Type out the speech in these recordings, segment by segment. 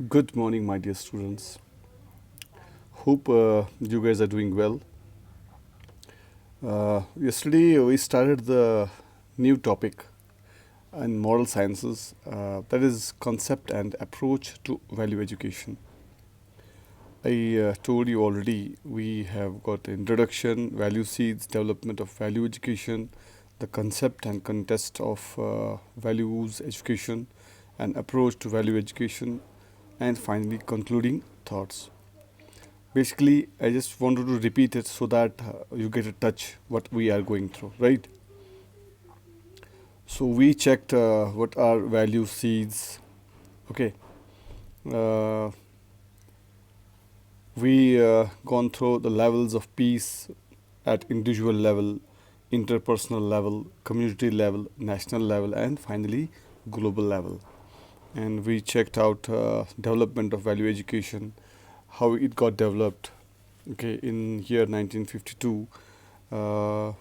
Good morning, my dear students. Hope you guys are doing well. Yesterday, we started the new topic in moral sciences that is concept and approach to value education. I told you already we have got introduction, value seeds, development of value education, the concept and context of values education, and approach to value education, and finally concluding thoughts. Basically, I just wanted to repeat it so that you get a touch what we are going through, right? So we checked what are value seeds. Okay, uh, we gone through the levels of peace at individual level, interpersonal level, community level, national level, and finally global level. And we checked out development of value education, how it got developed. Okay, in year 1952, uh,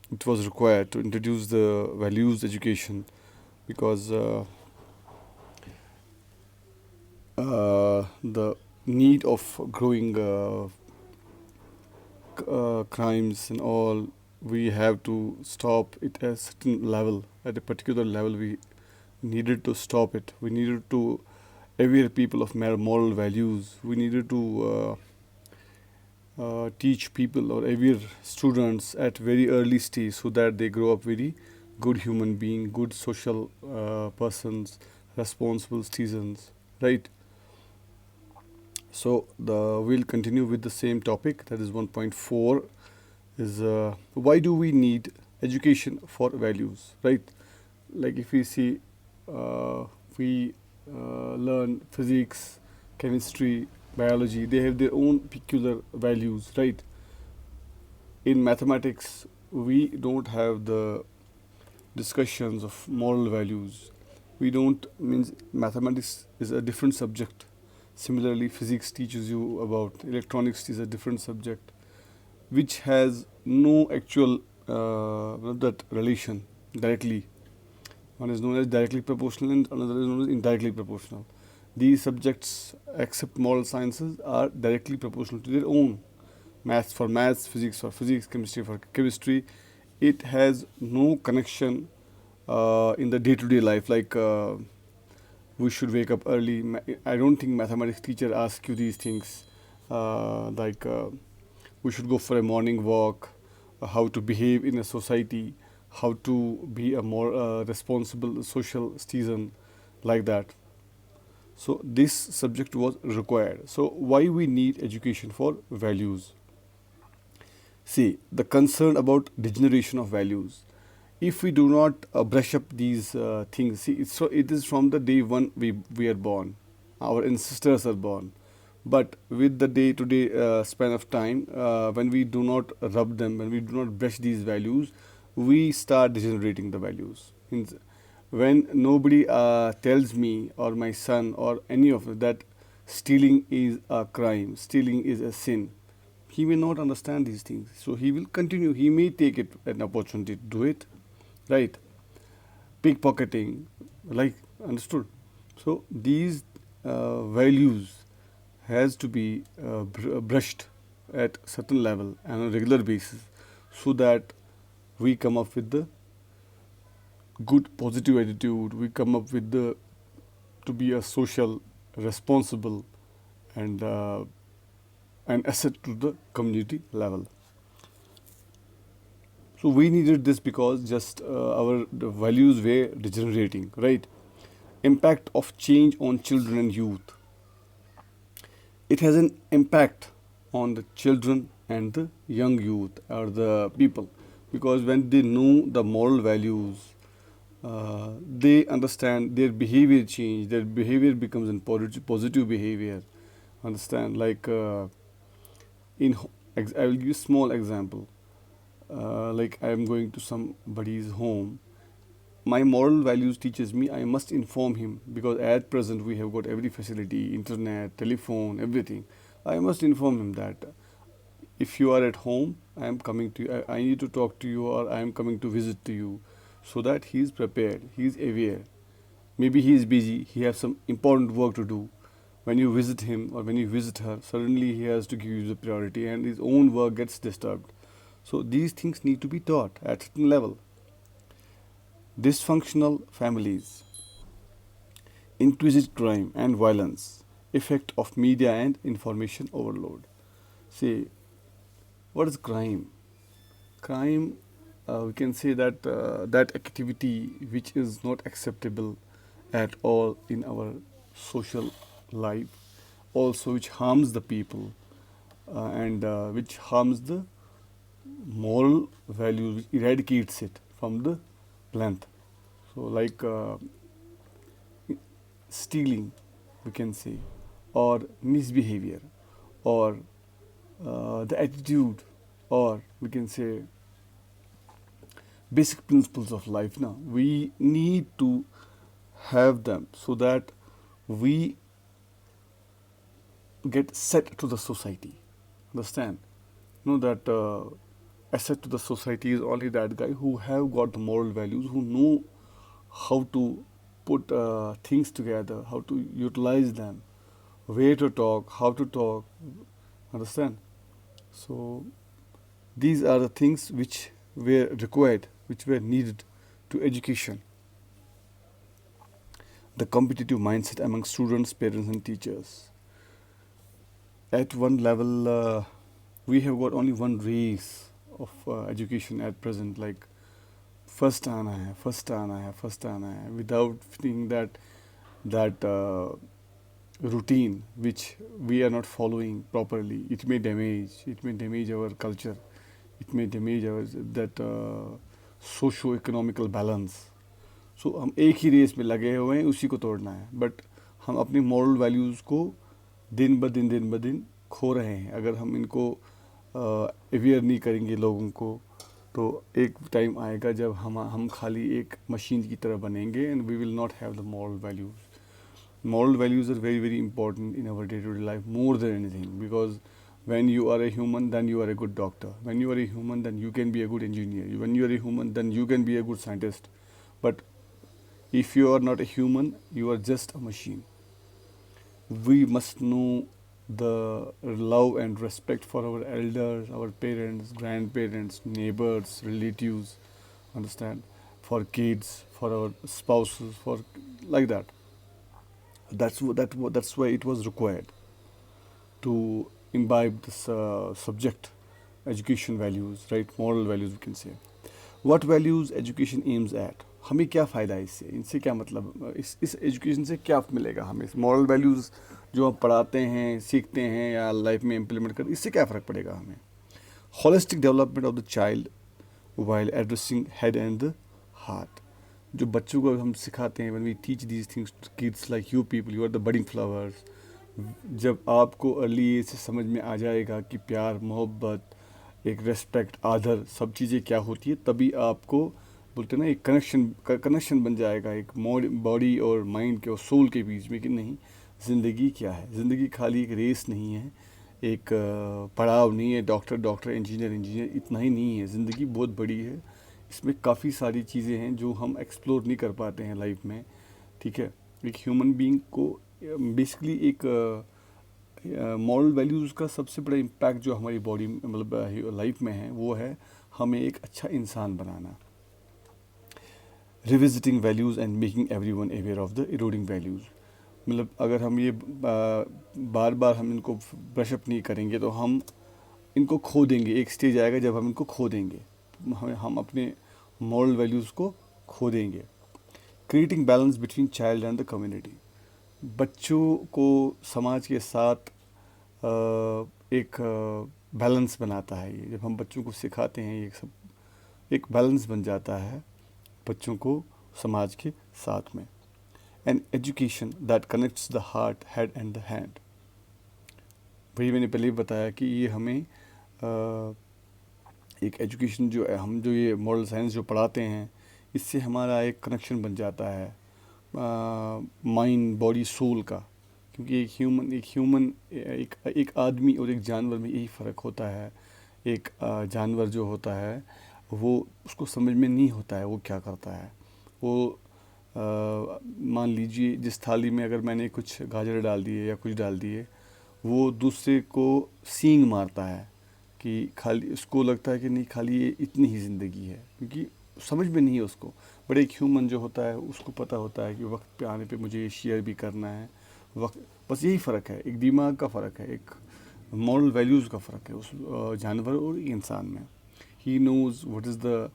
it was required to introduce the values education because the need of growing crimes and all, we have to stop it at a certain level. At a particular level, we needed to stop it. We needed to aware people of moral values. We needed to teach people or aware students at very early stage so that they grow up very good human being, good social persons, responsible citizens, right? So we'll continue with the same topic, that is 1.4 is why do we need education for values, right? Like if we see, we learn physics, chemistry, biology, they have their own peculiar values, right? In mathematics, we don't have the discussions of moral values. We don't, means mathematics is a different subject. Similarly, physics teaches you about electronics is a different subject, which has no actual that relation directly. One is known as directly proportional and another is known as indirectly proportional. These subjects, except moral sciences, are directly proportional to their own. Maths for maths, physics for physics, chemistry for chemistry. It has no connection in the day-to-day life. Like we should wake up early. I don't think mathematics teacher asks you these things. Like we should go for a morning walk, how to behave in a society, how to be a more responsible social citizen, like that. So this subject was required. So why we need education for values? See, the concern about degeneration of values. If we do not brush up these things, see, it is from the day one we are born. Our ancestors are born. But with the day to day span of time, when we do not rub them, when we do not brush these values, we start degenerating the values. Means when nobody tells me or my son or any of it that stealing is a crime, stealing is a sin, he may not understand these things. So he will continue. He may take it an opportunity to do it, right? Pickpocketing, like, understood. So these values has to be brushed at certain level and on a regular basis, so that we come up with the good positive attitude. We come up with the to be a social, responsible, and an asset to the community level. So we needed this because just our the values were degenerating, right? Impact of change on children and youth. It has an impact on the children and the young youth or the people, because when they know the moral values, they understand their behavior change. Their behavior becomes a positive behavior. Understand? Like I will give you a small example. Like I am going to somebody's home, my moral values teaches me I must inform him, because at present we have got every facility, internet, telephone, everything. I must inform him that if you are at home, I am coming to you, I need to talk to you, or I am coming to visit to you, so that he is prepared, he is aware. Maybe he is busy, he has some important work to do, when you visit him or when you visit her, suddenly he has to give you the priority and his own work gets disturbed. So these things need to be taught at certain level. Dysfunctional families, increased crime and violence, effect of media and information overload. See, what is crime? Crime, we can say that that activity which is not acceptable at all in our social life, also which harms the people and which harms the moral values, which eradicates it from the planet. So, like stealing, we can say, or misbehavior, or the attitude, or we can say basic principles of life. Now, we need to have them so that we get set to the society. Understand? Know that asset to the society is only that guy who have got the moral values, who know how to put things together, how to utilize them, where to talk, how to talk. Understand? So these are the things which were required, which were needed to education. The competitive mindset among students, parents, and teachers. At one level, we have got only one race of education at present, like first आना है, first आना है, first आना है, without feeling that routine which we are not following properly. It may damage our culture, it may damage our that socio-economical balance. सो हम एक ही race में लगे हुए हैं, उसी को तोड़ना है, बट हम अपनी मॉरल वैल्यूज़ को दिन ब दिन खो रहे हैं. अगर हम इनको अवेयर नहीं करेंगे लोगों को, तो एक टाइम आएगा जब हम खाली एक मशीन की तरह बनेंगे and we will not have the moral values. Moral values are very, very important in our day-to-day life, more than anything, because when you are a human, then you are a good doctor. When you are a human, then you can be a good engineer. When you are a human, then you can be a good scientist. But if you are not a human, you are just a machine. We must know the love and respect for our elders, our parents, grandparents, neighbors, relatives, understand, for kids, for our spouses, for like that. That's why it was required to imbibe this subject, education values, right? Moral values, we can say. What values education aims at? हमें क्या फ़ायदा है इससे? इनसे क्या मतलब, इस education से क्या मिलेगा हमें? मॉरल वैल्यूज़ जो हम पढ़ाते हैं, सीखते हैं या लाइफ में इम्प्लीमेंट करते, इससे क्या फ़र्क पड़ेगा हमें? Holistic development of the child while addressing head and the heart. जो बच्चों को हम सिखाते हैं, when we teach these things to kids like you people, you are the budding flowers. जब आपको अर्ली एज से समझ में आ जाएगा कि प्यार, मोहब्बत, एक रेस्पेक्ट, आदर, सब चीज़ें क्या होती है, तभी आपको बोलते हैं ना, एक कनेक्शन बन जाएगा एक बॉडी और माइंड के और सोल के बीच में, कि नहीं, ज़िंदगी क्या है. ज़िंदगी खाली एक रेस नहीं है, एक पड़ाव नहीं है, डॉक्टर, इंजीनियर, इतना ही नहीं है. ज़िंदगी बहुत बड़ी है, इसमें काफ़ी सारी चीज़ें हैं जो हम एक्सप्लोर नहीं कर पाते हैं लाइफ में. ठीक है. एक ह्यूमन बीइंग को बेसिकली एक मॉरल वैल्यूज़ का सबसे बड़ा इम्पैक्ट जो हमारी बॉडी मतलब लाइफ में है, वो है हमें एक अच्छा इंसान बनाना. Revisiting values and making everyone aware of the eroding values. मतलब अगर हम ये बार बार हम इनको ब्रश अप नहीं करेंगे तो हम इनको खो देंगे. एक स्टेज आएगा जब हम इनको खो देंगे, हम अपने मॉरल वैल्यूज़ को खो देंगे. Creating balance between child and the community. बच्चों को समाज के साथ एक बैलेंस बनाता है ये. जब हम बच्चों को सिखाते हैं, ये सब एक बैलेंस बन जाता है बच्चों को समाज के साथ में. An education that connects the heart, head and the hand. वही मैंने पहले भी बताया कि ये हमें एक एजुकेशन जो है, हम जो ये मॉरल साइंस जो पढ़ाते हैं, इससे हमारा एक कनेक्शन बन जाता है माइंड, बॉडी, सोल का. क्योंकि एक आदमी और एक जानवर में यही फ़र्क होता है. एक जानवर जो होता है वो उसको समझ में नहीं होता है वो क्या करता है. वो मान लीजिए जिस थाली में अगर मैंने कुछ गाजर डाल दिए या कुछ डाल दिए, वो दूसरे को सींग मारता है कि खाली उसको लगता है कि नहीं खाली ये इतनी ही ज़िंदगी है, क्योंकि समझ में नहीं है उसको। बट एक ह्यूमन जो होता है उसको पता होता है कि वक्त पे आने पे मुझे ये शेयर भी करना है। वक्त, बस यही फ़र्क है, एक दिमाग का फ़र्क है, एक मॉरल वैल्यूज़ का फ़र्क है उस जानवर और इंसान में। He knows what is the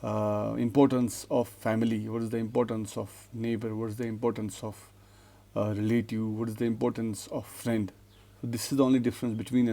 importance of family, what is the importance of neighbor, what is the importance of relative, what is the importance of friend. So this is the only difference between an